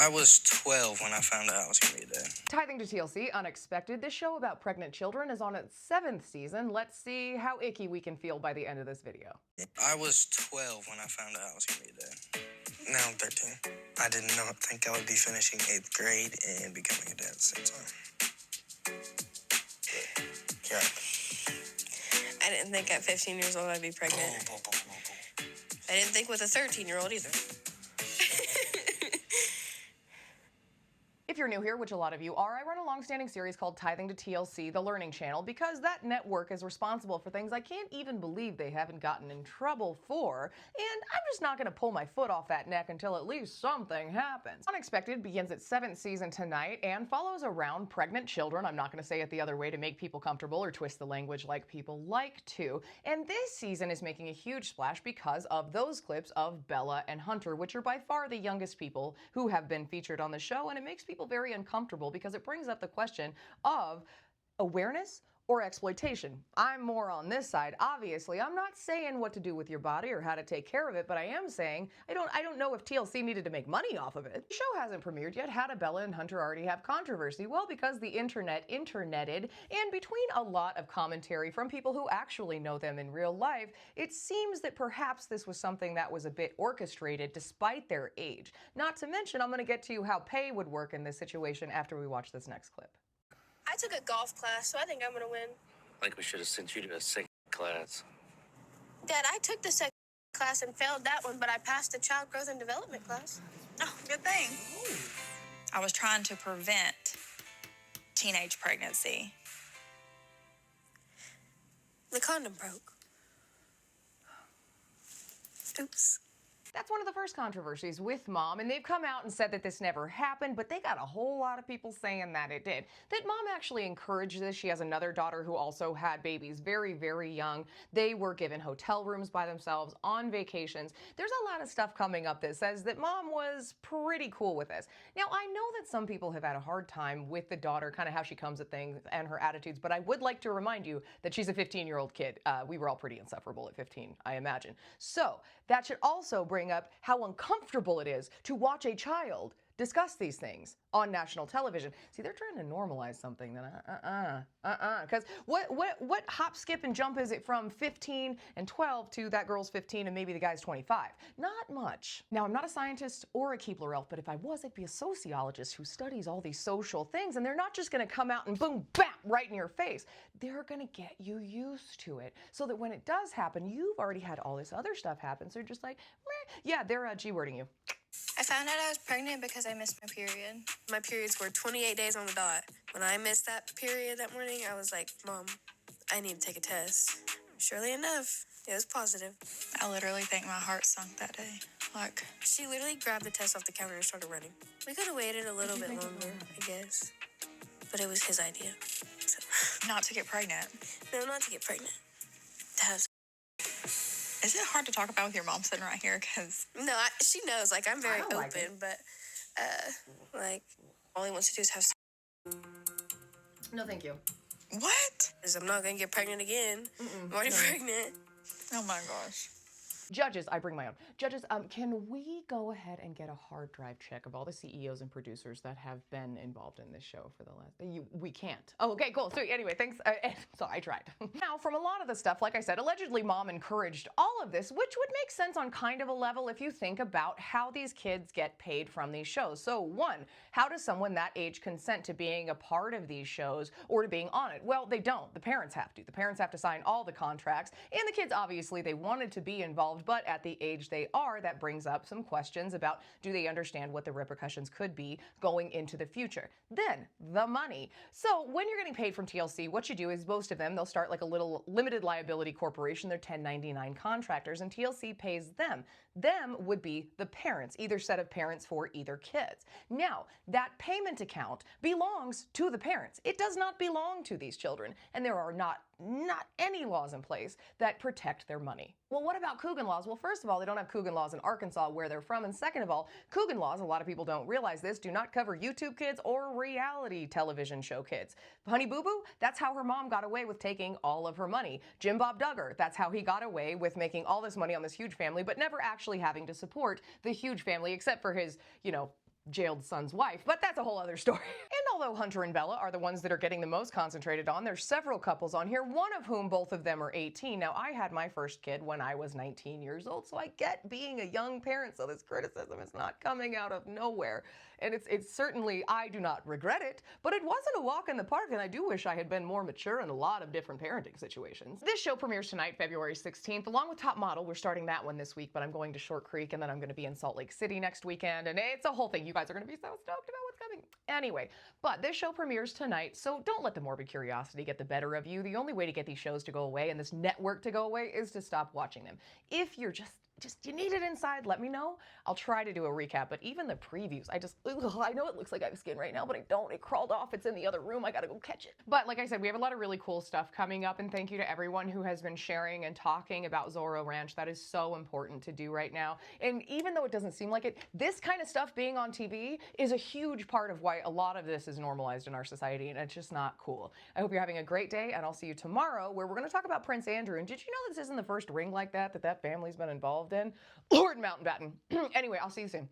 I was 12 when I found out I was going to be a dad. Tithing to TLC, Unexpected. This show about pregnant children is on its 7th season. Let's see how icky we can feel by the end of this video. I was 12 when I found out I was going to be a dad. Now I'm 13. I did not think I would be finishing 8th grade and becoming a dad at the same time. Yeah. I didn't think at 15 years old I'd be pregnant. I didn't think with a 13-year-old either. If you're new here, which a lot of you are, I run a long-standing series called Tithing to TLC, the Learning Channel, because that network is responsible for things I can't even believe they haven't gotten in trouble for, and I'm just not going to pull my foot off that neck until at least something happens. Unexpected begins its 7th season tonight and follows around pregnant children. I'm not going to say it the other way to make people comfortable or twist the language like people like to. And this season is making a huge splash because of those clips of Bella and Hunter, which are by far the youngest people who have been featured on the show, and it makes people very uncomfortable because it brings up the question of awareness or exploitation. I'm more on this side. Obviously, I'm not saying what to do with your body or how to take care of it, but I am saying I don't know if TLC needed to make money off of it. The show hasn't premiered yet. How do Bella and Hunter already have controversy? Well, because the interneted, and between a lot of commentary from people who actually know them in real life, it seems that perhaps this was something that was a bit orchestrated despite their age. Not to mention, I'm going to get to how pay would work in this situation after we watch this next clip. I took a golf class, so I think I'm going to win. Like we should have sent you to a second class. Dad, I took the second class and failed that one, but I passed the child growth and development class. Oh, good thing. I was trying to prevent teenage pregnancy. The condom broke. Oops. That's one of the first controversies with Mom, and they've come out and said that this never happened, but they got a whole lot of people saying that it did. That Mom actually encouraged this. She has another daughter who also had babies very, very young. They were given hotel rooms by themselves on vacations. There's a lot of stuff coming up that says that Mom was pretty cool with this. Now, I know that some people have had a hard time with the daughter, kind of how she comes at things and her attitudes, but I would like to remind you that she's a 15-year-old kid. We were all pretty insufferable at 15, I imagine. So that should also bring up how uncomfortable it is to watch a child discuss these things on national television. See, they're trying to normalize something that because what hop, skip, and jump is it from 15 and 12 to that girl's 15 and maybe the guy's 25? Not much. Now, I'm not a scientist or a Keebler elf, but if I was, I'd be a sociologist who studies all these social things, and they're not just going to come out and boom, bam, right in your face. They're going to get you used to it so that when it does happen, you've already had all this other stuff happen, so you're just like, meh. Yeah, they're G-wording you. I found out I was pregnant because I missed my period. My periods were 28 days on the dot. When I missed that period that morning, I was like, Mom, I need to take a test. Surely enough, it was positive. I literally think my heart sunk that day. Like, She literally grabbed the test off the counter and started running. We could have waited a little bit longer, I guess. But it was his idea. So. not to get pregnant. No, not to get pregnant. To have. Is it hard to talk about with your mom sitting right here? Because No, she knows. Like, I'm very I don't like open, but, like, all he wants to do is have sex. No, thank you. what? Because I'm not going to get pregnant again. I'm already pregnant. Oh my gosh. Judges, I bring my own. Judges, can we go ahead and get a hard drive check of all the CEOs and producers that have been involved in this show for the last... we can't. Oh, okay, cool. So anyway, thanks. So I tried. Now, from a lot of the stuff, like I said, allegedly Mom encouraged all of this, which would make sense on kind of a level if you think about how these kids get paid from these shows. So one, how does someone that age consent to being a part of these shows or to being on it? Well, they don't. The parents have to. The parents have to sign all the contracts, and the kids, obviously, they wanted to be involved, but at the age they are, that brings up some questions about, do they understand what the repercussions could be going into the future? Then, the money. So when you're getting paid from TLC, what you do is most of them, they'll start like a little limited liability corporation. They're 1099 contractors, and TLC pays them. Them would be the parents, either set of parents for either kids. Now, that payment account belongs to the parents. It does not belong to these children, and there are not any laws in place that protect their money. Well, what about Coogan laws? Well, first of all, they don't have Coogan laws in Arkansas where they're from, and second of all, Coogan laws, a lot of people don't realize this, do not cover YouTube kids or reality television show kids. Honey Boo Boo, that's how her mom got away with taking all of her money. Jim Bob Duggar, that's how he got away with making all this money on this huge family, but never actually having to support the huge family except for his, jailed son's wife, but that's a whole other story. And although Hunter and Bella are the ones that are getting the most concentrated on, there's several couples on here, one of whom both of them are 18. Now, I had my first kid when I was 19 years old, so I get being a young parent, so this criticism is not coming out of nowhere. And it's certainly, I do not regret it, but it wasn't a walk in the park, and I do wish I had been more mature in a lot of different parenting situations. This show premieres tonight, February 16th, along with Top Model. We're starting that one this week, but I'm going to Short Creek, and then I'm going to be in Salt Lake City next weekend, and it's a whole thing. You guys are going to be so stoked about what's coming. Anyway, but this show premieres tonight, so don't let the morbid curiosity get the better of you. The only way to get these shows to go away and this network to go away is to stop watching them. If you're just you need it inside, let me know. I'll try to do a recap, but even the previews, I know it looks like I have skin right now, but I don't. It crawled off. It's in the other room. I gotta go catch it. But like I said, we have a lot of really cool stuff coming up, and thank you to everyone who has been sharing and talking about Zorro Ranch. That is so important to do right now. And even though it doesn't seem like it, this kind of stuff being on TV is a huge part of why a lot of this is normalized in our society, and it's just not cool. I hope you're having a great day, and I'll see you tomorrow, where we're gonna talk about Prince Andrew. And did you know this isn't the first ring like that that family's been involved in? Lord Mountbatten. Anyway, I'll see you soon.